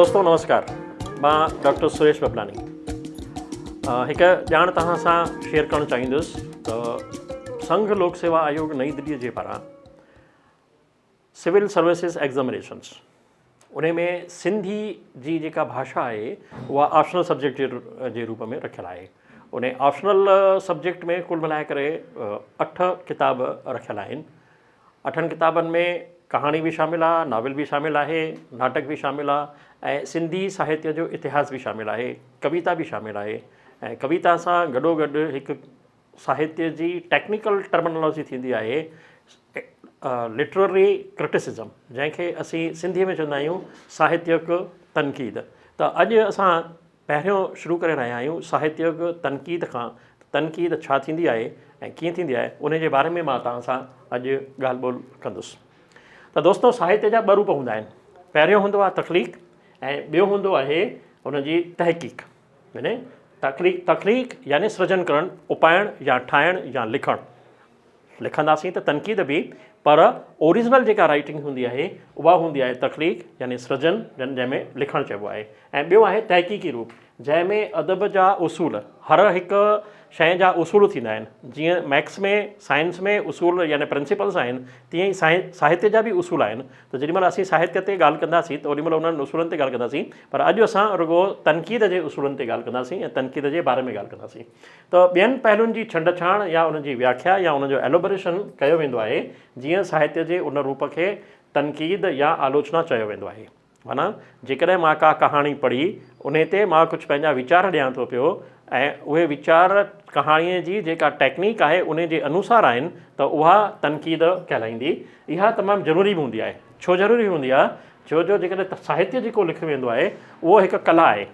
दोस्तों नमस्कार, मां डॉक्टर सुरेश बबलानी हिकु ॼाण तव्हां सां शेयर करणु चाहींदुसि त संघ लोक सेवा आयोग नई दिल्ली जे पारां सिविल सर्विसिस एग्ज़ामिनेशन्स उन में सिंधी जी जेका भाषा आहे उहा ऑप्शनल सब्जेक्ट जे रूप में रखियलु आहे। उन ऑप्शनल सब्जेक्ट में कुल मिलाए करे 8 किताब रखियलु आहिनि। 8 किताबनि में कहाणी भी शामिल आहे, नावल भी शामिल आहे, नाटक भी शामिल आहे ऐं सिंधी साहित्य जो इतिहास भी शामिल आहे, कविता भी शामिल आहे ऐं कविता सां गॾोगॾु हिकु साहित्य जी टेक्निकल टर्मिनोलॉजी थींदी आहे लिटरेरी क्रिटिसिज़म, जंहिंखे असीं सिंधीअ में चवंदा आहियूं साहित्यक तनक़ीद। त अॼु असां पहिरियों शुरू करे रहिया आहियूं साहित्यक तनक़ीद खां। तनक़ीद छा थींदी आहे ऐं कीअं थींदी आहे उन जे बारे में मां तव्हां सां अॼु ॻाल्हि ॿोल कंदुसि। त दोस्तों साहित्य जा 2 रूप हूंदा आहिनि। पहिरियों हूंदो आहे तख़लीक़ ऐं ॿियो हूंदो आहे उनजी तहक़ीक़। यानी तख़लीक़ यानी सृजन करणु, उपाइण या ठाहिण या लिखणु। लिखंदासीं त तनक़ीद बि, पर ओरिजिनल जेका राइटिंग हूंदी आहे उहा हूंदी आहे तख़लीक़ यानी सृजन, जंहिंमें लिखणु चइबो आहे। ऐं ॿियो आहे तहक़ीक़ी रूप, जंहिंमें अदब जा उसूल, हर हिकु शइ जा उसूल थींदा आहिनि। जीअं मैथ्स में, साइंस में उसूल यानी प्रिंसिपल्स आहिनि, तीअं ई साहित्य जा बि उसूल आहिनि। त जेॾीमहिल असीं साहित्य ते ॻाल्हि कंदासीं त ओॾीमहिल उन्हनि उसूलनि ते ॻाल्हि कंदासीं, पर अॼु असां रुॻो तनक़ीद जे उसूलनि ते ॻाल्हि कंदासीं ऐं तनक़ीद जे बारे में ॻाल्हि कंदासीं। त ॿियनि पहलुनि जी छंडछाण या उनजी व्याख्या या उनजो एलोबरेशन कयो वेंदो आहे, जीअं साहित्य जे उन रूप खे तनक़ीद या आलोचना चयो वेंदो आहे। माना जेकॾहिं मां का कहाणी पढ़ी उन ते मां कुझु पंहिंजा वीचार ॾियां थो पियो ऐं उहे वीचार कहाणीअ जी जेका टेक्निक आहे उन जे अनुसार आहिनि, त उहा तनक़ीद कहलाईंदी। इहा तमामु ज़रूरी बि हूंदी आहे। छो ज़रूरी हूंदी आहे? छो जो जेकॾहिं साहित्य जेको लिखियो वेंदो आहे उहो हिकु कला आहे।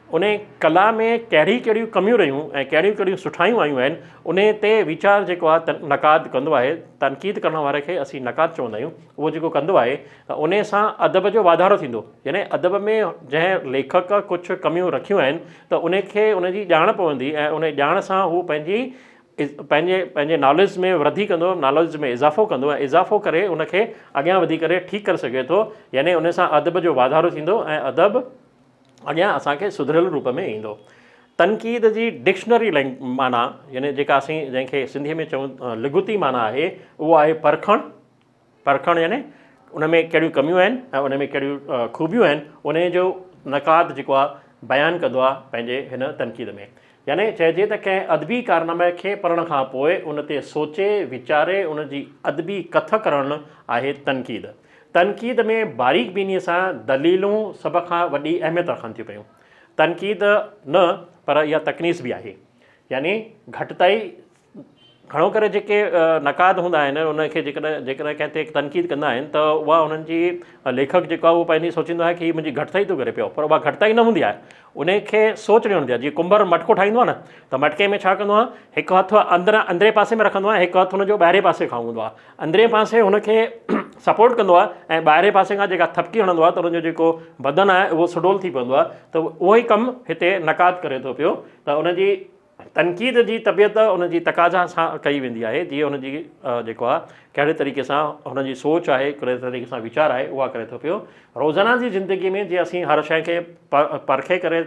उन कला में कहिड़ी कहिड़ियूं कमियूं रहियूं ऐं कहिड़ियूं कहिड़ियूं सुठायूं आयूं आहिनि, उन ते वीचार जेको आहे नक़ाद कंदो आहे। तनक़ीद करण वारे खे असीं नक़ाद चवंदा आहियूं। उहो जेको कंदो आहे त उन सां अदब जो वाधारो थींदो। यानी अदब में जंहिं लेखक कुझु कमियूं रखियूं आहिनि त उनखे उनजी ॼाण पवंदी ऐं उन ॼाण सां हू पंहिंजे नॉलेज में वृद्धि कंदो, नॉलेज में इज़ाफ़ो कंदो ऐं इज़ाफ़ो करे उनखे अॻियां वधी करे ठीकु करे सघे थो। यानी उन सां अदब जो वाधारो थींदो ऐं अदब अॻियां असांखे सुधरियल रूप में ईंदो। तनक़ीद जी डिक्शनरी माना यानी जेका असीं जंहिंखे सिंधीअ में चऊं लिगुती माना आहे, उहो आहे परखणु यानी उन में कहिड़ियूं कमियूं आहिनि ऐं उन में कहिड़ियूं ख़ूबियूं आहिनि, उन जो नक़ाद जेको आहे बयानु कंदो आहे पंहिंजे हिन तनक़ीद में। यानी चइजे त कंहिं अदबी कारनामे खे पढ़ण खां पोइ उन ते सोचे वीचारे उन जी अदबी कथ करणु आहे तनक़ीद। तनक़ीद में बारीक बीनीअ सां दलीलूं सभ खां वॾी अहमियत रखनि थियूं पियूं। तनक़ीद न पर इहा तकनीस बि आहे। यानी घटिताई घणो करे जेके नक़ाद हूंदा आहिनि उनखे जेकॾहिं कंहिं ते तनक़ीद कंदा आहिनि त उहा उन्हनि जी लेखक जेको आहे उहो पंहिंजी सोचींदो आहे कि मुंहिंजी घटिताई थो करे पियो, पर उहा घटिताई न हूंदी आहे। उनखे सोच ॾियणी हूंदी आहे। जीअं कुंभर मटको ठाहींदो आहे न, त मटके में छा कंदो आहे, हिकु हथु अंदरे पासे में रखंदो आहे, हिकु हथु हुनजो ॿाहिरे पासे खां हूंदो आहे। अंदरे पासे हुनखे सपोर्ट कंदो आहे ऐं ॿाहिरे पासे खां जेका थपकी हणंदो आहे त हुनजो जेको बदन आहे उहो सुडोल थी पवंदो आहे। त उहो ई कमु हिते नक़ाद करे थो पियो। त उनजी तनक़ीद जी तबियत उनजी तक़ाज़ा सां कई वेंदी आहे। जीअं हुनजी जेको आहे कहिड़े तरीक़े सां हुनजी सोच आहे, कहिड़े तरीक़े सां वीचार आहे, उहा करे थो पियो। रोज़ाना जी ज़िंदगी में जीअं असीं हर शइ खे परखे करे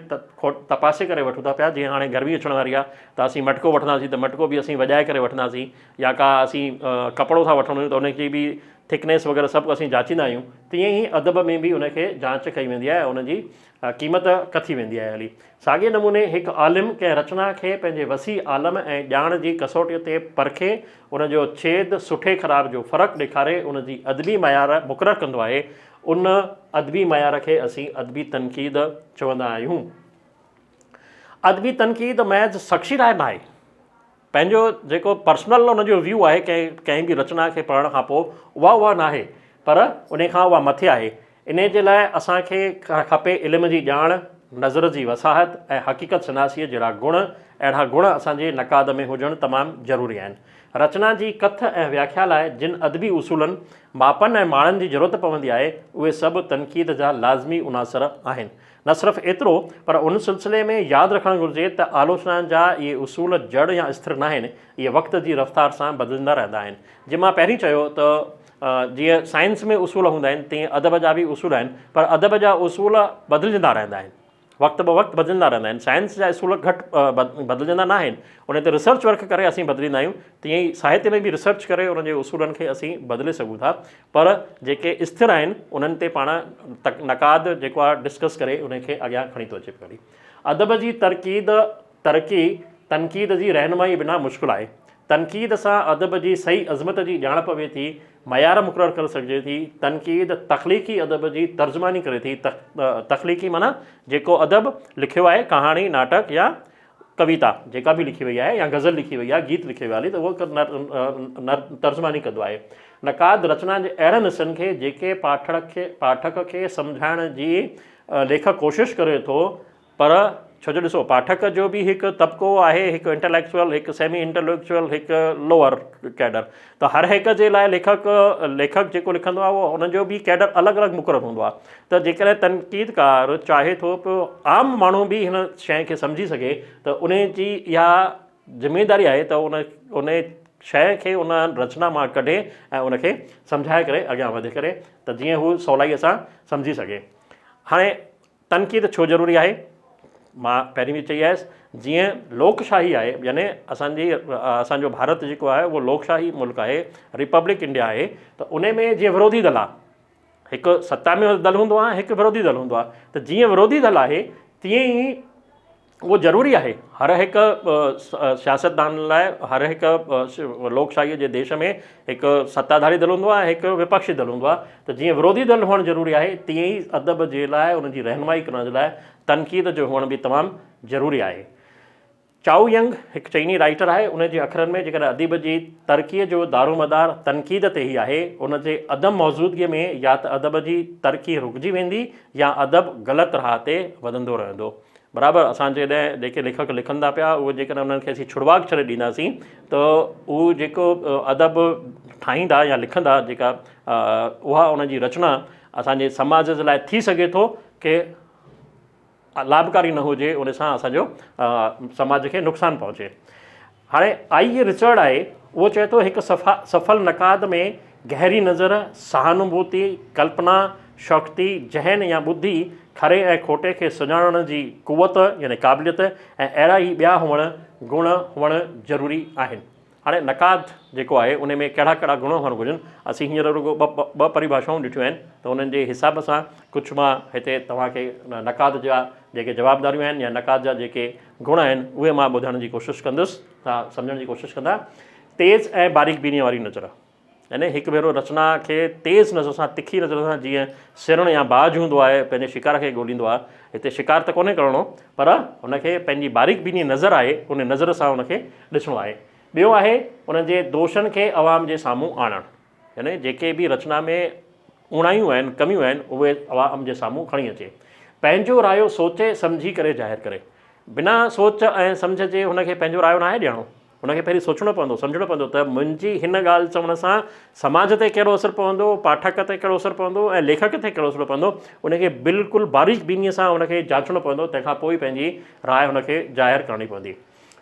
तपासे करे वठूं था पिया। जीअं हाणे गर्मी अचण वारी आहे त असीं मटको वठंदासीं त मटको बि असीं वॼाए करे वठंदासीं, या का असीं कपिड़ो था वठूं त उनजी बि थिकनेस वग़ैरह सभु असीं जाचींदा आहियूं। तीअं ई अदब में बि उनखे जांच कई वेंदी आहे, उनजी क़ीमत कथी वेंदी आहे हली। साॻिए नमूने हिकु आलिम कंहिं रचना खे पंहिंजे वसी आलम ऐं ॼाण जी कसौटीअ ते परखे उनजो छेद सुठे ख़राब जो फ़र्क़ु ॾेखारे उनजी अदबी मयार मुक़ररु कंदो आहे। उन अदबी मयार खे असीं अदबी तनक़ीद चवंदा आहियूं। अदबी तनक़ीद महज़ शख़्सी राय न आहे। पंहिंजो जेको पर्सनल उनजो व्यू आहे कंहिं बि रचना खे पढ़ण खां पोइ उहा न आहे, पर उन खां उहा मथे आहे। इन जे लाइ असांखे खपे इल्म जी ॼाण, नज़र जी वसाहत ऐं हक़ीक़त शनासीअ जहिड़ा गुण। अहिड़ा गुण असांजे नक़ाद में हुजणु तमामु ज़रूरी आहिनि। रचना जी कथ ऐं व्याख्या लाइ जिन अदबी उसूलनि, मापनि ऐं माणनि जी ज़रूरत पवंदी आहे, उहे सभु तनक़ीद जा लाज़मी उनासर आहिनि। न सिर्फ़ु एतिरो, पर उन सिलसिले में यादि रखणु घुरिजे त आलोचना जा इहे उसूल जड़ या स्थिर न आहिनि। इहे वक़्त जी रफ़्तार सां बदिलंदा रहंदा आहिनि। जीअं मां पहिरीं चयो त जीअं साइंस में उसूल हूंदा आहिनि तीअं अदब जा बि उसूल आहिनि, पर अदब जा उसूल बदिलजंदा रहंदा आहिनि, वक़्त ब वक़्तु बदिलंदा रहंदा आहिनि। साइंस जा उसूल घटि बदिलजंदा न आहिनि, उन ते रिसर्च वर्क करे असीं बदिलींदा आहियूं, तीअं ई साहित्य में बि रिसर्च करे उन जे उसूलनि खे असीं बदिले सघूं था, पर जेके स्थिर आहिनि उन्हनि ते पाण नक़ाद जेको आहे डिस्कस करे उनखे अॻियां खणी थो अचे पियो। अदब जी तरक़ी तनक़ीद जी रहनुमाई बिना मुश्किल आहे। तनक़ीद सां अदब जी सही अज़मत जी ॼाण पवे थी, मयार मुक़ररु करे सघिजे थी। तनक़ीद तख़लीक़ी अदब जी तर्जुमानी करे थी। तख़लीक़ी माना जेको अदब लिखियो आहे, कहाणी, नाटक या कविता जेका बि लिखी वई आहे, या गज़ल लिखी वई आहे, गीत लिखी वई आहे, त उहो तर्जुमानी कंदो आहे। नक़ाद रचना जे अहिड़नि हिसनि खे जेके पाठक खे सम्झाइण जी लेखक कोशिशि करे थो, पर छो जो ॾिसो पाठक जो बि हिकु तबिको आहे, हिकु इंटेलेक्चुअल, हिकु सेमी इंटेलेक्चुअल, हिकु लोअर कैडर। त हर हिक जे लाइ लेखक जेको लिखंदो आहे उहो हुनजो बि कैडर अलॻि अलॻि मुक़ररु हूंदो आहे। त जेकॾहिं तनक़ीदकार चाहे थो पियो आम माण्हू बि हिन शइ खे सम्झी सघे, त उन जी इहा ज़िमेदारी आहे त उन शइ खे उन रचना मां कढे ऐं उनखे सम्झाए करे अॻियां वधे करे, त जीअं हू सवलाईअ सां सम्झी सघे। हाणे तनक़ीद छो ज़रूरी आहे? मां पहिरीं बि चई आयसि, जीअं लोकशाही आहे, यानी असांजो भारत जेको आहे उहो लोकशाही मुल्क आहे, रिपब्लिक इंडिया आहे, त उन में जीअं विरोधी दल आहे, हिकु सत्ता में दल हूंदो आहे, हिकु विरोधी दल हूंदो आहे। त जीअं विरोधी दल आहे तीअं ई उहो ज़रूरी आहे हर हिकु सियासतदान लाइ। हर हिकु लोकशाहीअ जे देश में हिकु सत्ताधारी दल हूंदो आहे, हिकु विपक्षी दल हूंदो आहे। त जीअं विरोधी दल हुअणु ज़रूरी आहे, तीअं ई अदब जे लाइ उनजी रहनुमाई करण जे लाइ तनक़ीद जो हुअण बि तमामु ज़रूरी आहे। चाउ यंग हिकु चीनी राइटर आहे, उन जे अखरनि में जेकॾहिं अदब जी तरक़ीअ जो दारोमदार तनक़ीद ते ई आहे, उन जे अदम मौजूदगीअ में या त अदब जी तरक़ी रुकिजी वेंदी या अदब ग़लति राह ते वधंदो रहंदो। बराबरि असांजे ॾह जेके लेखक लिखनि था पिया, उहे जेकॾहिं उन्हनि खे असीं छुड़वाक छॾे ॾींदासीं त उहो जेको अदब ठाहींदा या लिखंदा, जेका उहा उनजी रचना असांजे समाज जे लाइ थी सघे थो कि लाभकारी न हुजे, उन सां असांजो समाज खे नुक़सानु पहुचे। हाणे आई रिचर्ड आहे, उहो चए थो हिकु सफल नक़ाद में गहरी नज़र, सहानुभूति, कल्पना शक्ति, जहन या ॿुधी, खरे ऐं खोटे खे सुञाणण जी कुवत यानी क़ाबिलियत ऐं अहिड़ा ई ॿिया गुण हुअणु ज़रूरी आहिनि। हाणे नक़ाद जेको आहे उन में कहिड़ा कहिड़ा गुण हुअणु घुरिजनि, असीं हींअर रुगो ॿ परिभाषाऊं ॾिठियूं आहिनि, त उन्हनि जे हिसाब सां कुझु मां हिते तव्हांखे नक़ाद जा जेके जवाबदारियूं आहिनि या नक़ाद जा जेके गुण आहिनि उहे मां ॿुधाइण जी कोशिशि कंदुसि, तव्हां सम्झण जी कोशिशि कंदा। तेज़ ऐं बारीक बीनीअ वारी नज़र, यानी हिकु भेरो रचना खे तेज़ नज़र सां, तिखी नज़र सां, जीअं सिरण या बाज हूंदो आहे पंहिंजे शिकार खे ॻोल्हींदो आहे, हिते शिकार त कोन्हे करिणो, पर हुनखे पंहिंजी बारीक बीनी नज़र आहे, उन नज़र सां हुनखे ॾिसणो आहे। ॿियो आहे उनजे दोषनि खे अवाम जे साम्हूं आणणु, यानी जेके बि रचना में उणायूं आहिनि, कमियूं आहिनि, उहे अवाम जे साम्हूं खणी अचे। पंहिंजो रायो सोचे सम्झी करे ज़ाहिर करे, बिना सोच ऐं सम्झ जे हुनखे पंहिंजो रायो न आहे ॾियणो, हुनखे पहिरीं सोचणो पवंदो, सम्झणो पवंदो त मुंहिंजी हिन ॻाल्हि चवण सां समाज ते कहिड़ो असरु पवंदो, पाठक ते कहिड़ो असरु पवंदो ऐं लेखक ते कहिड़ो असरु पवंदो, उनखे बिल्कुलु बारीक बीनीअ सां हुनखे जांचणो पवंदो, तंहिंखां पोइ पंहिंजी राय हुनखे ज़ाहिर करणी पवंदी।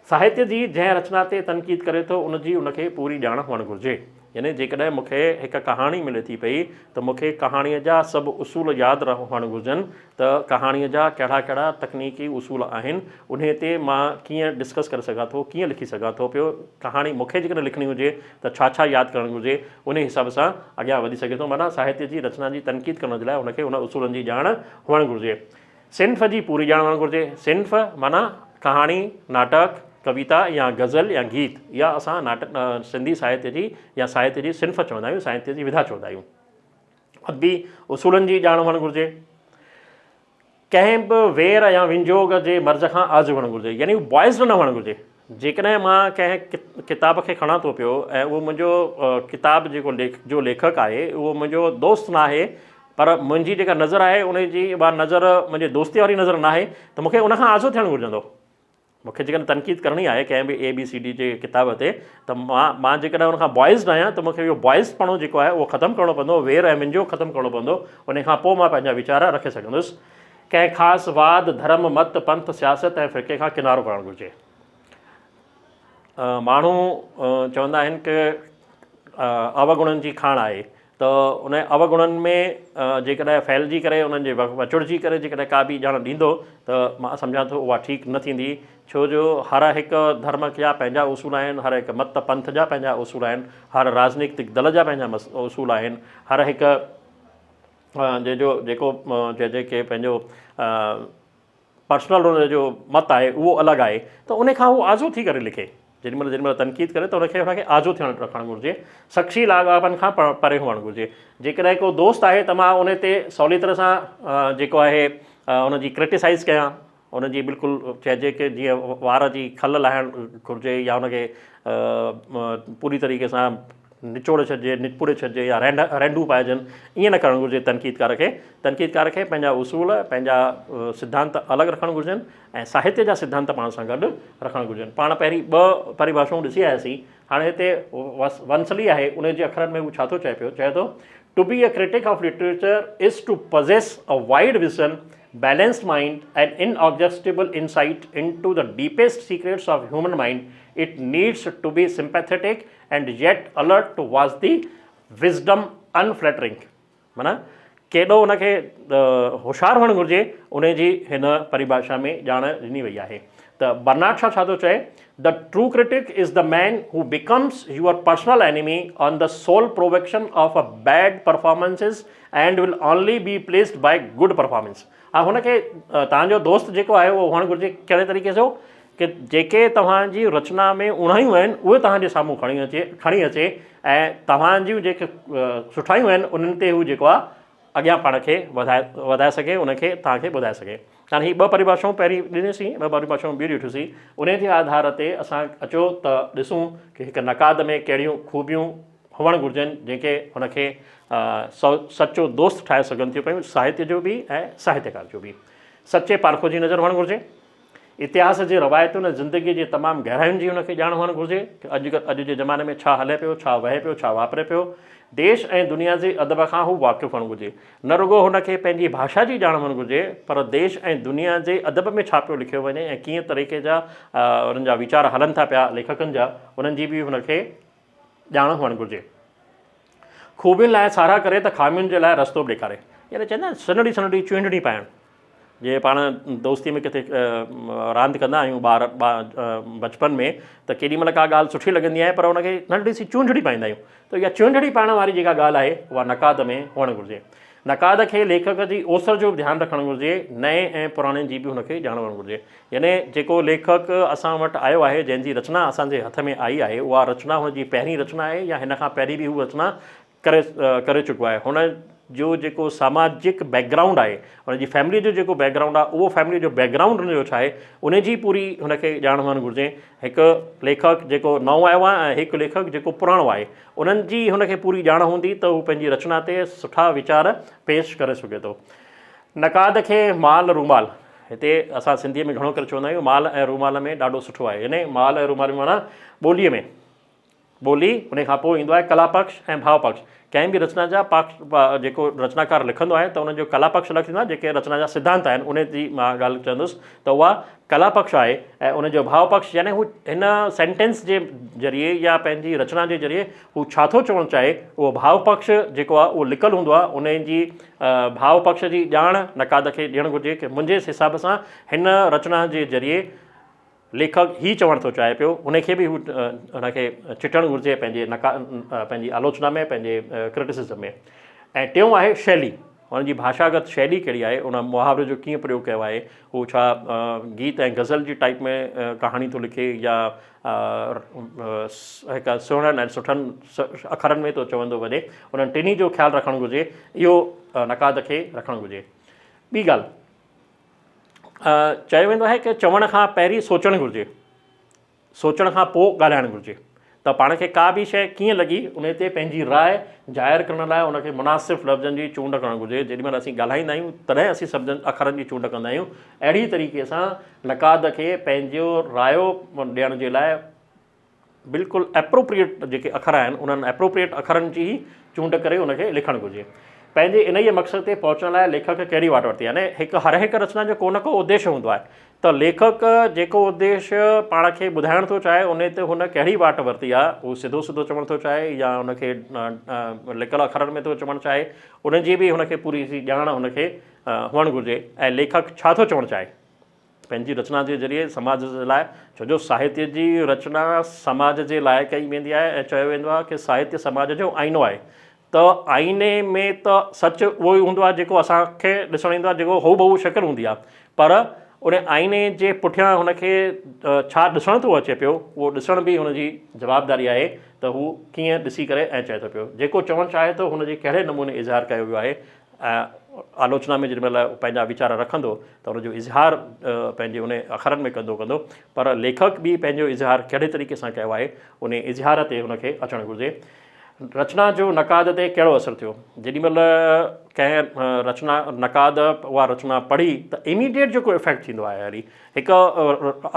साहित्य जी जंहिं रचना ते तनक़ीद करे थो उनजी उनखे पूरी ॼाण हुअणु घुरिजे, यानी जेकॾहिं मूंखे हिकु कहाणी मिले थी पई त मूंखे कहाणीअ जा सभु उसूल यादि हुअणु घुरिजनि, त कहाणीअ जा कहिड़ा कहिड़ा तकनीकी उसूल आहिनि, उन ते मां कीअं डिस्कस करे सघां थो, कीअं लिखी सघां थो पियो, कहाणी मूंखे जेकॾहिं लिखणी हुजे त छा छा यादि करणु घुरिजे, उन हिसाब सां अॻियां वधी सघे थो। माना साहित्य जी रचना जी तनक़ीद करण जे लाइ हुनखे उन उसूलनि जी ॼाण हुअणु घुरिजे। सिंफ़ जी पूरी ॼाण हुअणु घुरिजे। सिंफ़ माना कहाणी, नाटक, कविता या गज़ल या गीत, इहा असां सिंधी साहित्य जी या साहित्य जी सिंफ़ चवंदा आहियूं, साहित्य जी विधा चवंदा आहियूं। अदबी उसूलनि जी ॼाण हुअणु घुरिजे। कंहिं बि वेर या विंजोग जे मर्ज़ खां आज़ हुअणु घुरिजे, यानी बॉइज़ न हुअणु घुरिजे। जेकॾहिं मां कंहिं किताब खे खणां थो पियो ऐं उहो मुंहिंजो किताब जो लेखक आहे उहो मुंहिंजो दोस्त न आहे, पर मुंहिंजी जेका नज़र आहे उनजी उहा नज़र मुंहिंजे दोस्ती वारी नज़र न आहे, त मूंखे उनखां आज़ो थियणु घुरिजंदो। मूंखे जेकॾहिं तनक़ीद करणी आहे कंहिं बि ABCD जे किताब ते, त मां जेकॾहिं उनखां बॉइज़ न आहियां त मूंखे इहो बॉइज़ पणो जेको आहे उहो ख़तमु करिणो पवंदो, वेर ऐं विंजो ख़तमु करिणो पवंदो, उनखां पोइ मां पंहिंजा वीचार रखे सघंदुसि। कंहिं ख़ासि वाद, धर्म, मत, पंथ, सियासत ऐं फ़िरके खां किनारो करणु घुरिजे। माण्हू चवंदा आहिनि की अवगुणनि जी खाण आहे, त उन अवगुणनि में जेकॾहिं फैलिजी करे उन्हनि जे वचुड़जी करे जेकॾहिं का बि ॼाण ॾींदो त मां सम्झां थो उहा ठीकु न थींदी, छो जो हर हिकु धर्म जा पंहिंजा उसूल आहिनि, हर हिकु मत पंथ जा पंहिंजा उसूल आहिनि, हर राजनीतिक दल जा पंहिंजा उसूल आहिनि, हर हिकु जेको जेके पंहिंजो पर्सनल हुनजो मत आहे उहो अलॻि आहे, त उन खां उहो आज़ो थी करे लिखे। जेॾीमहिल तनक़ीद करे त हुनखे आज़ो थियणु रखणु घुरिजे, शख़्सी लाॻापनि खां परे हुअणु घुरिजे। जेकॾहिं को दोस्त आहे त मां उन ते सवली तरह सां जेको आहे हुनजी क्रिटिसाइज़ कयां, हुनजी बिल्कुलु चइजे की जीअं वार जी खल लाहिणु घुरिजे या हुनखे पूरी तरीक़े सां निचोड़े छॾिजे, निचपुड़े छॾिजे या रेंडू पाइजनि, ईअं न करणु घुरिजे। तनक़ीदकार खे पंहिंजा उसूल पंहिंजा सिद्धांत अलॻि रखणु घुरिजनि ऐं साहित्य जा सिद्धांत पाण सां गॾु रखणु घुरिजनि। पाण पहिरीं 2 परिभाषाऊं ॾिसी आयासीं, हाणे हिते वंसली आहे, उन जे अखरनि में हू छा थो चए पियो, चए थो to be a critic of literature is to possess a wide vision, balanced mind and inexhaustible insight into the deepest secrets of human mind. It needs to be sympathetic and yet alert towards the wisdom unflattering. माना केॾो हुनखे होशियारु हुअणु घुरिजे, उन जी हिन परिभाषा में ॼाण ॾिनी वई आहे। त बर्नार्ड शॉ छा थो चए, the true critic is the man who becomes your personal enemy on the sole provocation of a bad performances and will only be placed by good performance. हा, हुनखे तव्हांजो दोस्त जेको आहे उहो हुअणु घुरिजे कहिड़े तरीक़े सां कि जेके तव्हांजी रचना में उणायूं आहिनि उहे तव्हांजे साम्हूं खणी अचे ऐं तव्हांजूं जेके सुठायूं आहिनि उन्हनि ते हू जेको आहे अॻियां पाण खे वधाए सघे, उनखे तव्हांखे ॿुधाए सघे। हाणे हीअ 2 परिभाषाऊं पहिरीं ॾिनीसीं, 2 परिभाषाऊं ॿियूं ॾिठियूंसीं। उन जे आधार ते असां अचो त ॾिसूं कि हिकु नक़ाद में कहिड़ियूं ख़ूबियूं हुअणु घुरिजनि जेके हुनखे सचो दोस्त ठाहे सघनि थियूं पियूं, साहित्य जो बि ऐं साहित्यकार जो बि। सचे पारखो जी नज़र हुअणु घुरिजे, इतिहास जे रवायतुनि ऐं ज़िंदगीअ जे तमामु गहराइयुनि जी हुनखे ॼाण हुअणु घुरिजे कि अॼु जे ज़माने में छा हले पियो, छा वहे पियो, छा वापरे पियो। देश ऐं दुनिया जे अदब खां हू वाक़ुफ़ु हुअणु घुरिजे, न रुॻो हुनखे पंहिंजी भाषा जी ॼाण हुअणु घुरिजे, पर देश ऐं दुनिया जे अदब में छा पियो लिखियो वञे ऐं कीअं तरीक़े जा उन्हनि जा वीचार हलनि था पिया लेखकनि जा, उन्हनि जी बि हुनखे ॼाण हुअणु घुरिजे। ख़ूबियुनि लाइ साराह करे त ख़ामियुनि जे लाइ रस्तो बि ॾेखारे। यानी चवंदा आहिनि सनड़ी सनड़ी चुंडड़ी पाइणु, जे पाण दोस्ती में किथे रांदि कंदा आहियूं ॿार बचपन में, त केॾीमहिल का ॻाल्हि सुठी लॻंदी आहे पर हुनखे नंढड़ी सी चूंडड़ी पाईंदा आहियूं, त इहा चूंडड़ी पाइण वारी जेका ॻाल्हि आहे उहा नक़ाद में हुअणु घुरिजे। नक़ाद खे लेखक जी ओसर जो बि ध्यानु रखणु घुरिजे, नए ऐं पुराणे जी बि हुनखे ॼाण हुअणु घुरिजे। यानी जेको लेखक असां वटि आयो आहे, जंहिंजी रचना असांजे हथ में आई आहे, उहा रचना हुनजी पहिरीं रचना आहे या हिन खां पहिरीं बि हू रचना करे चुको आहे। हुन जो जेको सामाजिक बैकग्राउंड आहे, हुनजी फैमिली जो जेको बैकग्राउंड आहे, उहो फैमिली जो बैकग्राउंड हुनजो छा आहे, उनजी पूरी हुनखे ॼाण हुअणु घुरिजे। हिकु लेखक जेको नओं आयो आहे ऐं हिकु लेखक जेको पुराणो आहे, उन्हनि जी हुनखे पूरी ॼाण हूंदी त हू पंहिंजी रचना ते सुठा वीचार पेश करे सघे थो। नक़ाद खे माल रूमाल, हिते असां सिंधीअ में घणो करे चवंदा आहियूं माल ऐं रूमाल में ॾाढो सुठो आहे। यानी माल ऐं रूमाल माना ॿोलीअ में ॿोली, उन खां पोइ ईंदो आहे कला पक्ष ऐं भाव पक्ष। कंहिं बि रचना जा पक्ष जेको रचनाकार लिखंदो आहे त उनजो कला पक्ष अलॻि थींदो आहे, जेके रचना जा सिद्धांत आहिनि उन जी मां ॻाल्हि चवंदुसि त उहा कला पक्ष आहे। ऐं उनजो भाव पक्ष यानी हू हिन सेंटेंस जे ज़रिए या पंहिंजी रचना जे ज़रिए हू छा थो चवणु चाहे, उहो भाव पक्ष जेको आहे उहो लिखियलु हूंदो आहे। उन जी भाव पक्ष जी ॼाण नक़ाद खे ॾियणु घुरिजे कि मुंहिंजे हिसाब सां हिन रचना जे ज़रिए लेखक ही चवणु थो चाहे पियो, उनखे बि हू हुनखे चिटणु घुरिजे पंहिंजी आलोचना में, पंहिंजे क्रिटिसिज़म में। ऐं टियों आहे शैली, हुनजी भाषागत शैली कहिड़ी आहे, उन मुहावरे जो कीअं प्रयोग कयो आहे, हू छा गीत ऐं गज़ल जी टाइप में कहाणी थो लिखे या हिकु सुहिणनि ऐं सुठनि अखरनि में थो चवंदो वञे, उन्हनि टिनी जो ख़्यालु रखणु घुरिजे। इहो नक़ाद खे रखणु घुरिजे। ॿी ॻाल्हि चयो वेंदो आहे कि चवण खां पहिरीं सोचणु घुरिजे, सोचण खां पोइ ॻाल्हाइणु घुरिजे। त पाण खे का बि शइ कीअं लॻी उन ते पंहिंजी राय ज़ाहिर करण लाइ उनखे मुनासिबु लफ़्ज़नि जी चूंड करणु घुरिजे। जेॾीमहिल असीं ॻाल्हाईंदा आहियूं तॾहिं असीं सभु अखरनि जी चूंड कंदा आहियूं। अहिड़ी तरीक़े सां नक़ाद खे पंहिंजो रायो ॾियण जे लाइ बिल्कुलु एप्रोप्रिएट जेके अखर आहिनि उन्हनि एप्रोप्रिएट अखरनि जी चूंड करे उनखे लिखणु घुरिजे। पंहिंजे इन ई मक़सद ते पहुचण लाइ लेखक कहिड़ी वाट वरिती आहे। यानी हर हिकु रचना जो को न को उद्देश्य हूंदो आहे, त लेखक जेको उद्देश्य पाण खे ॿुधाइण थो चाहे उन ते हुन कहिड़ी वाट वरिती आहे, उहो सिधो सिधो चवणु थो चाहे या हुनखे लिखियलु अखरनि में थो चवणु चाहे, उनजी बि हुनखे पूरी ॼाण हुनखे हुअणु घुरिजे। ऐं लेखक छा थो चवणु चाहे पंहिंजी रचना जे ज़रिए समाज जे लाइ, छो जो साहित्य जी रचना समाज जे लाइ कई वेंदी आहे ऐं चयो वेंदो आहे कि साहित्य समाज जो आईनो आहे। त आईने में त सच उहो ई हूंदो आहे जेको असांखे ॾिसणु ईंदो आहे, जेको हूबहू शक्ल हूंदी आहे, पर उन आईने जे पुठियां हुनखे छा ॾिसणु थो अचे पियो, उहो ॾिसण बि हुनजी जवाबदारी आहे त हू कीअं ॾिसी करे ऐं चए थो पियो। जेको चवणु चाहे थो हुनजे कहिड़े नमूने इज़हार कयो वियो आहे। आलोचना में जेॾीमहिल पंहिंजा वीचार रखंदो त हुनजो इज़हार पंहिंजे उन अखरनि में कंदो, पर लेखक बि पंहिंजो इज़हार कहिड़े तरीक़े सां कयो आहे उन इज़हार ते हुनखे अचणु घुरिजे। रचना जो नक़ाद ते कहिड़ो असरु थियो, जेॾीमहिल कंहिं रचना नक़ाद उहा रचना पढ़ी त इमीडिएट जेको इफेक्ट थींदो आहे, यानी हिकु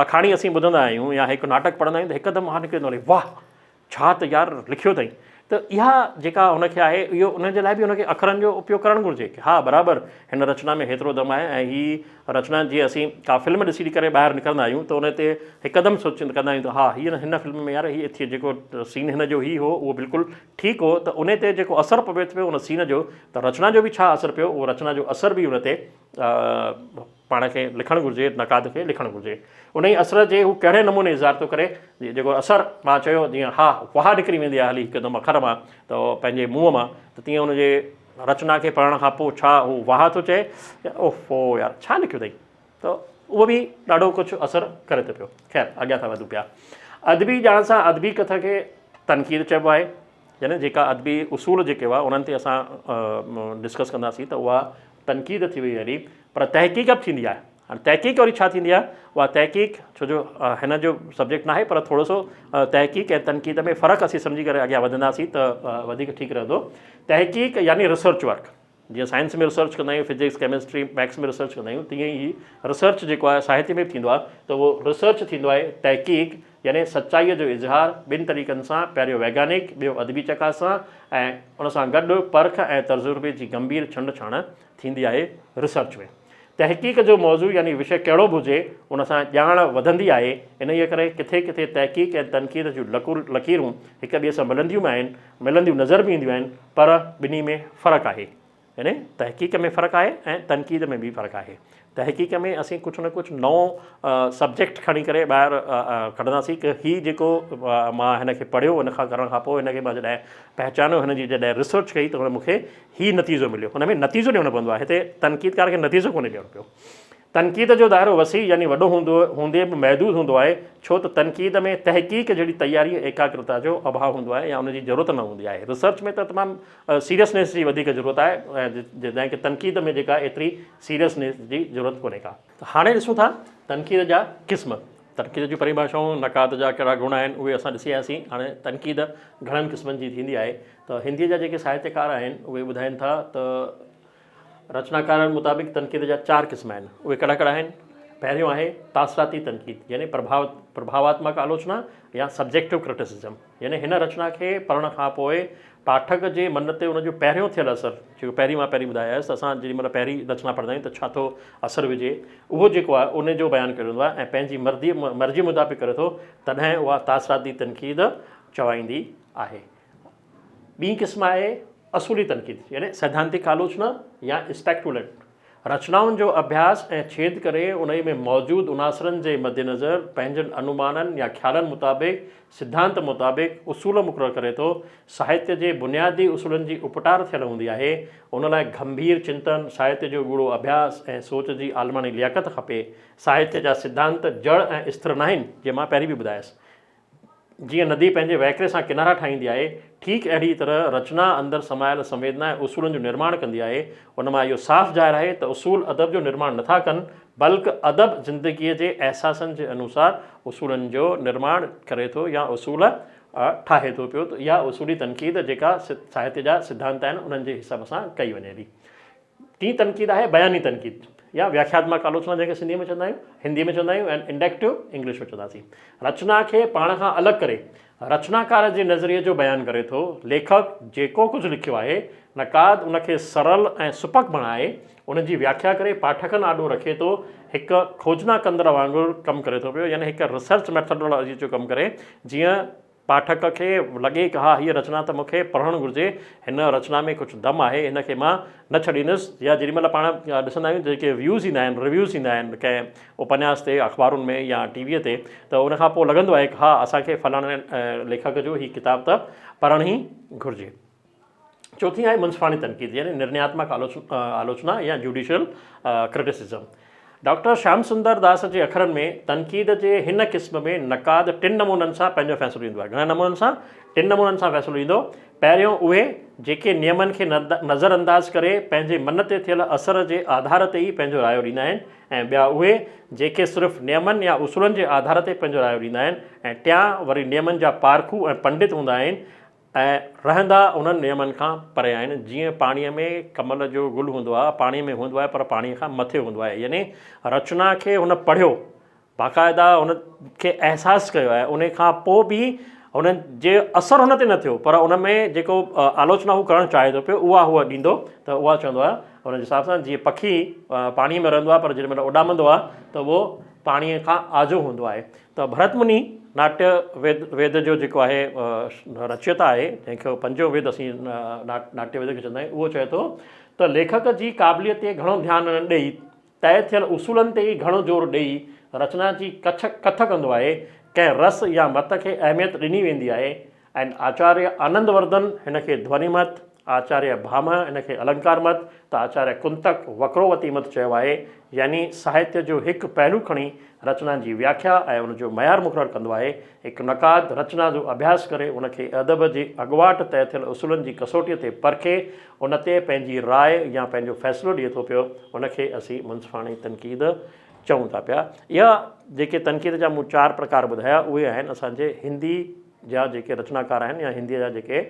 अखाणी असीं ॿुधंदा आहियूं या हिकु नाटक पढ़ंदा आहियूं त हिकदमि मां निकिरंदो आहे वाह छा त यार लिखियो अथई। त इहा जेका हुनखे आहे इहो उनजे लाइ बि हुनखे अखरनि जो उपयोग करणु घुरिजे कि हा बराबरि हिन रचना में हेतिरो दम आहे। ऐं हीअ रचना जीअं असीं का फिल्म ॾिसी करे ॿाहिरि निकिरंदा आहियूं त उन ते हिकदमि सोचंदा कंदा आहियूं त हा हीअ हिन फिल्म में यार हीअ थी जेको सीन हिन जो हीअ हो उहो बिल्कुलु ठीकु हो, त उन ते जेको असरु पवे पियो उन सीन जो, त रचना जो बि छा असरु पियो, उहो रचना जो असर बि उन ते पाण खे लिखणु घुरिजे, नक़ाद खे लिखणु घुरिजे। उन ई असर जे हू कहिड़े नमूने इज़हार थो करे, जेको असरु मां चयो जीअं हा वाह निकिरी वेंदी आहे हली हिकदमि अखर मां त पंहिंजे मुंहं मां, त तीअं हुनजे रचना खे पढ़ण खां पोइ छा हू वाह थो चए ओहो यार छा लिखियो अथई, त उहो बि ॾाढो कुझु असरु करे थो पियो। ख़ैर अॻियां था वधूं पिया। अदबी ॼाण सां अदबी कथा खे तनक़ीद चइबो आहे, यानी जेका अदबी उसूल जेके हुआ उन्हनि ते असां डिस्कस कंदासीं त उहा तनक़ीद थी वई हली। पर तहक़ीक़ बि थींदी आहे। हाणे तहक़ीक़ वरी छा थींदी आहे, उहा तहक़ीक़ छो जो हिन जो सब्जेक्ट न आहे, पर थोरो सो तहक़ीक़ ऐं तनक़ीद में फ़र्क़ु असीं सम्झी करे अॻियां वधंदासीं त वधीक ठीकु रहंदो। तहक़ीक़ यानी रिसर्च वर्क, जीअं साइंस में रिसर्च कंदा आहियूं, फिजिक्स केमिस्ट्री मैथ्स में रिसर्च कंदा आहियूं, तीअं ई रिसर्च जेको आहे साहित्य में बि थींदो आहे, त उहो रिसर्च थींदो आहे। तहक़ीक़ यानी सचाईअ जो इज़हार ॿिनि तरीक़नि सां, पहिरियों वैज्ञानिक, ॿियो अदबी चकास सां, ऐं उन सां गॾु परख ऐं तजुर्बे जी गंभीर छंड छाण थींदी आहे रिसर्च में। तहक़ीक़ जो मौज़ू यानी विषय कहिड़ो बि हुजे उन सां ॼाण वधंदी आहे। इन ई करे किथे किथे तहक़ीक़ ऐं तनक़ीद जूं लकीरूं हिक ॿिए सां मिलंदियूं आहिनि, मिलंदियूं नज़र बि ईंदियूं आहिनि, पर ॿिन्ही में फ़र्क़ु आहे। यानी तहक़ीक़ में फ़र्क़ु आहे ऐं तनक़ीद में बि फ़र्क़ु आहे। तहक़ीक़ में असीं कुझु न कुझु नओं सब्जेक्ट खणी करे ॿाहिरि कढंदासीं कि हीअ जेको मां हिन खे पढ़ियो, हुन खां करण खां पोइ हिन खे मां जॾहिं पहचानियो, हिन जी जॾहिं रिसर्च कई त हुन मूंखे हीअ नतीजो मिलियो। हुन में नतीजो ॾियणो पवंदो आहे, हिते तनक़ीदकार खे नतीजो कोन्हे ॾियणो पियो। तनक़ीद जो दाइरो वसी यानी वॾो हूंदे बि महदूद हूंदो आहे, छो त तनक़ीद में तहक़ीक़ जहिड़ी तयारी एकाग्रता जो अभाव हूंदो आहे या उनजी ज़रूरत न हूंदी आहे। रिसर्च में त तमामु सीरियसनेस जी वधीक ज़रूरत आहे, जॾहिं की तनक़ीद में जेका एतिरी सीरियसनेस जी ज़रूरत कोन्हे का। हाणे ॾिसूं था तनक़ीद जा क़िस्म, तनक़ीद जूं परिभाषाऊं, नक़ाद जा कहिड़ा गुण आहिनि उहे असां ॾिसी आयासीं। हाणे तनक़ीद घणनि क़िस्मनि जी थींदी आहे, त हिंदीअ जा जेके साहित्यकार आहिनि उहे ॿुधाइनि था त रचनाकारनि मुताबिक़ तनक़ीद जा 4 क़िस्म आहिनि। उहे कहिड़ा कहिड़ा आहिनि? पहिरियों आहे तासराती तनक़ीद, यानी प्रभावात्मक आलोचना या सब्जेक्टिव क्रिटिसिज़म, यानी हिन रचना खे पढ़ण खां पोइ पाठक जे मन ते उनजो पहिरियों थियल असरु, जेको पहिरीं मां ॿुधायोसि त असां जेॾीमहिल पहिरीं रचना पढ़ंदा आहियूं त छा थो असरु विझे, उहो जेको आहे उन जो बयानु कयो वेंदो आहे ऐं पंहिंजी मर्ज़ी मुताबिक़ करे थो, तॾहिं उहा तासराती तनक़ीद चवाईंदी आहे। ॿी क़िस्म आहे असूली तनक़ीद, यानी सैद्धांतिक आलोचना या स्पेक्युलेट, रचनाउनि जो अभ्यास ऐं छेद करे उन में मौजूदु उनासरनि जे मद्देनज़र पंहिंजनि अनुमाननि या ख़्यालनि मुताबिक़, सिद्धांत मुताबिक़ उसूल मुक़ररु करे थो। साहित्य जे बुनियादी उसूलनि जी उपटार थियल हूंदी आहे। उन लाइ गंभीर चिंतन, साहित्य जो गूढ़ो अभ्यास ऐं सोच जी आलमानी लियाक़त खपे। साहित्य जा सिद्धांत जड़ ऐं स्थिर न आहिनि, जीअं मां पहिरीं बि ॿुधायसि। जीअं नदी पंहिंजे वहकिरे सां किनारा ठाहींदी आहे, ठीकु अहिड़ी तरह रचना अंदरि समायल संवेदना ऐं उसूलनि जो निर्माण कंदी आहे। उन मां इहो साफ़ ज़ाहिर आहे त उसूल अदब जो निर्माण नथा कनि, बल्कि अदब ज़िंदगीअ जे अहसासनि जे अनुसार उसूलनि जो निर्माण करे थो या उसूल ठाहे थो पियो। त इहा उसूली तनक़ीद जेका साहित्य जा सिद्धांत आहिनि उन्हनि जे हिसाब सां कई वञे थी। टी तनक़ीद आहे बयानी तनक़ीद, या व्याख्यात्मक आलोचना जंहिंखे सिंधीअ में चवंदा आहियूं, हिंदीअ में चवंदा आहियूं, ऐं इंडक्टिव इंग्लिश में चवंदासीं। रचना खे पाण खां अलॻि करे रचनाकार जे नज़रिए जो बयानु करे थो। लेखक जेको कुझु लिखियो आहे नक़ाद उनखे सरल ऐं सुपक बणाए उनजी व्याख्या करे पाठकनि आॾो रखे थो, हिकु खोजना कंदड़ वांगुरु कमु करे थो पियो, यानी हिकु रिसर्च मेथडोलॉजी जो कमु करे, जीअं पाठक खे लॻे कि हा हीअ रचना त मूंखे पढ़णु घुरिजे, हिन रचना में कुझु दम आहे, हिनखे मां न छॾींदुसि। या जेॾी महिल पाण ॾिसंदा आहियूं जेके व्यूज़ ईंदा आहिनि, रिव्यूज़ ईंदा आहिनि कंहिं उपन्यास ते, अख़बारुनि में या टीवीअ ते, त उनखां पोइ लॻंदो आहे कि हा असांखे फलाणे लेखक जो हीअ किताब त पढ़ण ई घुरिजे। चौथी आहे मुंसिफ़ाणी तनक़ीद, यानी निर्णयात्मक आलोचना या जुडिशियल क्रिटिसिज़म। डॉक्टर श्याम सुंदर दास जे अखरनि में तनक़ीद जे हिन क़िस्म में नक़ाद 3 नमूननि सां पंहिंजो फ़ैसिलो ईंदो आहे। घणा नमूननि सां? 3 नमूननि सां फ़ैसिलो ईंदो। पहिरियों उहे जेके नियमनि खे नज़रअंदाज़ करे पंहिंजे मन ते थियल असर जे आधार ते ई पंहिंजो रायो ॾींदा आहिनि, ऐं ॿिया उहे जेके सिर्फ़ु नियमनि या उसूलनि जे आधार ते पंहिंजो रायो ॾींदा आहिनि, ऐं टियां वरी नियमनि जा पारखू ऐं पंडित हूंदा आहिनि ऐं रहंदा उन्हनि नियमनि खां परे आहिनि। जीअं पाणीअ में कमल जो गुल हूंदो आहे, पाणीअ में हूंदो आहे पर पाणीअ खां मथे हूंदो आहे, यानी रचना खे हुन पढ़ियो, बाक़ाइदा हुनखे अहसासु कयो आहे, उन खां पोइ बि हुननि जे असरु हुन ते न थियो, पर उन में जेको आलोचना हू करणु चाहे थो पियो उहा ॾींदो, त उहा चवंदो आहे हुन जे हिसाब सां जीअं पखी पाणीअ में रहंदो आहे पर जेॾी महिल उॾामंदो आहे त उहो पाणीअ खां आजो हूंदो आहे। त भरत मुनि नाट्य वेद जो जेको आहे रचयिता आहे, जंहिंखे पंजो वेद असीं नाट्य वेद खे चवंदा आहियूं, उहो चए थो त लेखक जी क़ाबिलियत ते घणो ध्यानु न ॾेई, तइ थियल उसूलनि ते ई घणो ज़ोर ॾेई रचना जी कथ कंदो आहे। कंहिं रस या मत खे अहमियत ॾिनी वेंदी आहे, ऐं आचार्य आनंदवर्धन हिनखे ध्वनिमत, आचार्य भामा हिनखे अलंकार मत, त आचार्य कुंतक वक्रोवती मत चयो आहे। यानी साहित्य जो हिकु पहलू खणी रचना जी व्याख्या ऐं उनजो मयार मुक़ररु कंदो आहे। हिकु नक़ाद रचना जो अभ्यास करे उनखे अदब जे अॻुवाट तइ थियल उसूलनि जी कसोटीअ ते परखे उन ते पंहिंजी राय या पंहिंजो फ़ैसिलो ॾिए थो पियो, उनखे असीं मुंसिफ़ाणी तनक़ीद चऊं था पिया। इहा जेके तनक़ीद जा मूं 4 प्रकार ॿुधाया उहे आहिनि असांजे हिंदी जा जेके रचनाकार आहिनि या हिंदीअ जा जेके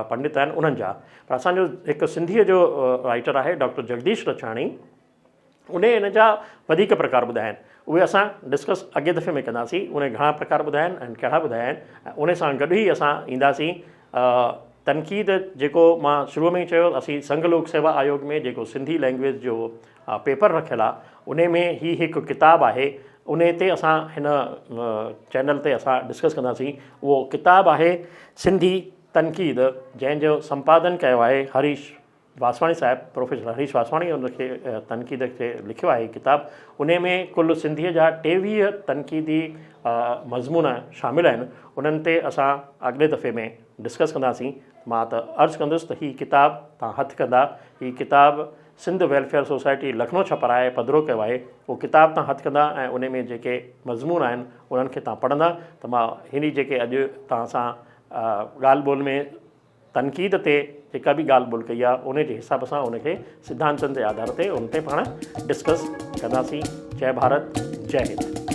पंडित आहिनि उन्हनि जा। पर असांजो हिकु सिंधीअ जो राइटर आहे डॉक्टर जगदीश रचाणी, उन हिन जा वधीक प्रकार ॿुधाया आहिनि, उहे असां डिस्कस अॻे दफ़े में कंदासीं। उन घणा प्रकार ॿुधाया आहिनि ऐं कहिड़ा ॿुधाया आहिनि, ऐं उन सां गॾु ई असां ईंदासीं तनक़ीद जेको मां शुरूअ में ई चयो, असीं संघ लोक सेवा आयोग में जेको सिंधी लैंग्वेज जो पेपर रखियलु आहे, उन में ही हिकु किताबु आहे, उन ते असां हिन चैनल ते असां डिस्कस कंदासीं। उहो किताबु आहे सिंधी तनक़ीद, जंहिंजो संपादन कयो आहे हरीश वासवाणी साहिबु, प्रोफेसर हरीश वासवाणी उनखे तनक़ीद खे लिखियो आहे किताबु। उन में कुल सिंधीअ जा 23 तनक़ीदी मज़मून शामिल आहिनि, उन्हनि ते असां अॻिले दफ़े में डिस्कस कंदासीं। मां त अर्ज़ु कंदुसि त हीअ किताबु तव्हां हथु कंदा, हीअ किताबु सिंध वेलफेयर सोसाइटी लखनऊ छपाराए पधिरो कयो आहे, उहो किताबु तव्हां हथु कंदा ऐं उन में जेके मज़मून आहिनि उन्हनि खे तव्हां पढ़ंदा, त मां हिन जेके अॼु तव्हां सां ॻाल्हि ॿोल में तनक़ीद ते जेका बि ॻाल्हि ॿोल कई आहे उन जे हिसाब सां उनखे सिद्धांतनि जे आधार ते उन ते पाण डिस्कस कंदासीं। जय भारत, जय हिंद।